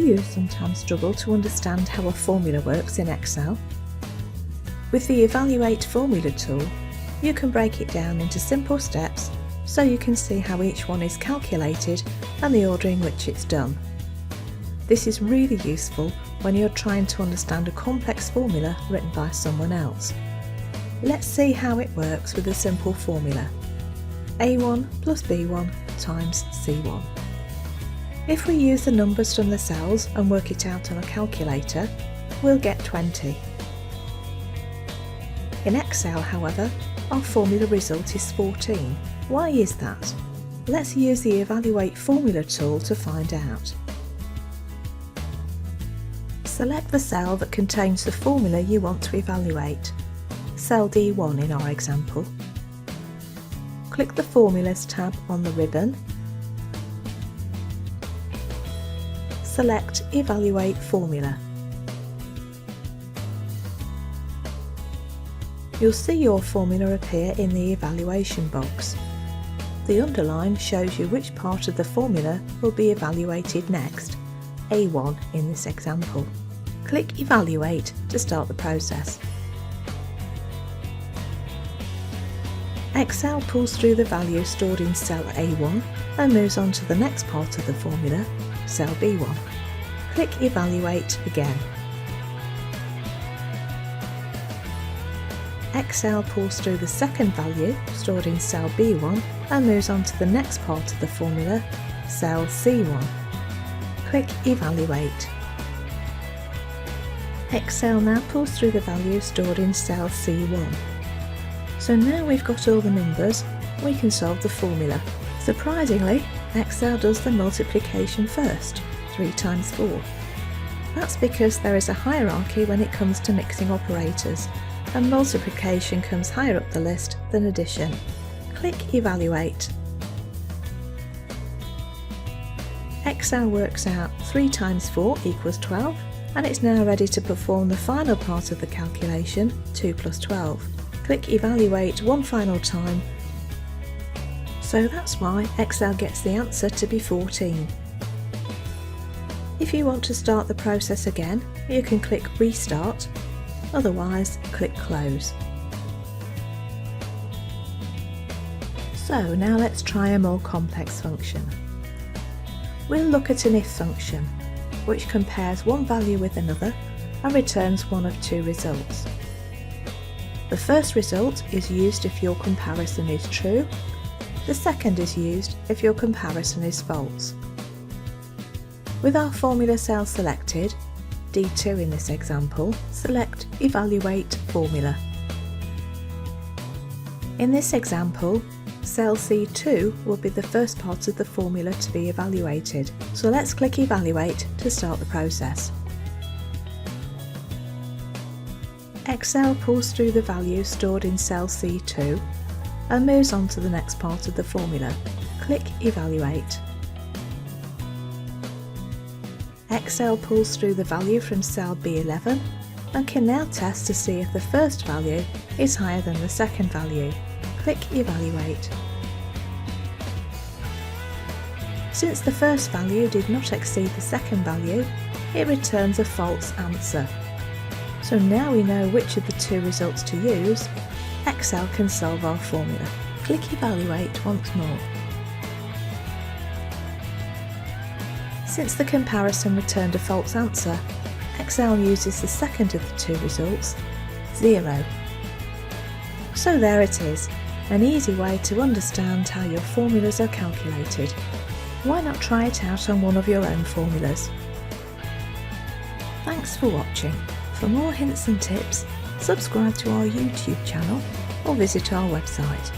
you sometimes struggle to understand how a formula works in Excel? With the Evaluate Formula tool, you can break it down into simple steps so you can see how each one is calculated and the order in which it's done. This is really useful when you're trying to understand a complex formula written by someone else. Let's see how it works with a simple formula. A1 plus B1 times C1. If we use the numbers from the cells and work it out on a calculator, we'll get 20. In Excel, however, our formula result is 14. Why is that? Let's use the Evaluate Formula tool to find out. Select the cell that contains the formula you want to evaluate, cell D1 in our example. Click the Formulas tab on the ribbon. Select Evaluate Formula. You'll see your formula appear in the evaluation box. The underline shows you which part of the formula will be evaluated next, A1 in this example. Click Evaluate to start the process. Excel pulls through the value stored in cell A1 and moves on to the next part of the formula, cell B1. Click Evaluate again. Excel pulls through the second value stored in cell B1 and moves on to the next part of the formula, cell C1. Click Evaluate. Excel now pulls through the value stored in cell C1. So now we've got all the numbers, we can solve the formula. Surprisingly, Excel does the multiplication first, 3 times 4. That's because there is a hierarchy when it comes to mixing operators, and multiplication comes higher up the list than addition. Click Evaluate. Excel works out 3 times 4 equals 12, and it's now ready to perform the final part of the calculation, 2 plus 12. Click Evaluate one final time. So that's why Excel gets the answer to be 14. If you want to start the process again, you can click Restart, otherwise click Close. So now let's try a more complex function. We'll look at an if function, which compares one value with another and returns one of 2 results. The first result is used if your comparison is true. The second is used if your comparison is false. With our formula cell selected, D2 in this example, select Evaluate Formula. In this example, cell C2 will be the first part of the formula to be evaluated, so let's click Evaluate to start the process. Excel pulls through the value stored in cell C2 and moves on to the next part of the formula. Click Evaluate. Excel pulls through the value from cell B11 and can now test to see if the first value is higher than the second value. Click Evaluate. Since the first value did not exceed the second value, it returns a false answer. So now we know which of the 2 results to use, Excel can solve our formula. Click Evaluate once more. Since the comparison returned a false answer, Excel uses the second of the 2 results, 0. So there it is, an easy way to understand how your formulas are calculated. Why not try it out on one of your own formulas? Thanks for watching. For more hints and tips, subscribe to our YouTube channel or visit our website.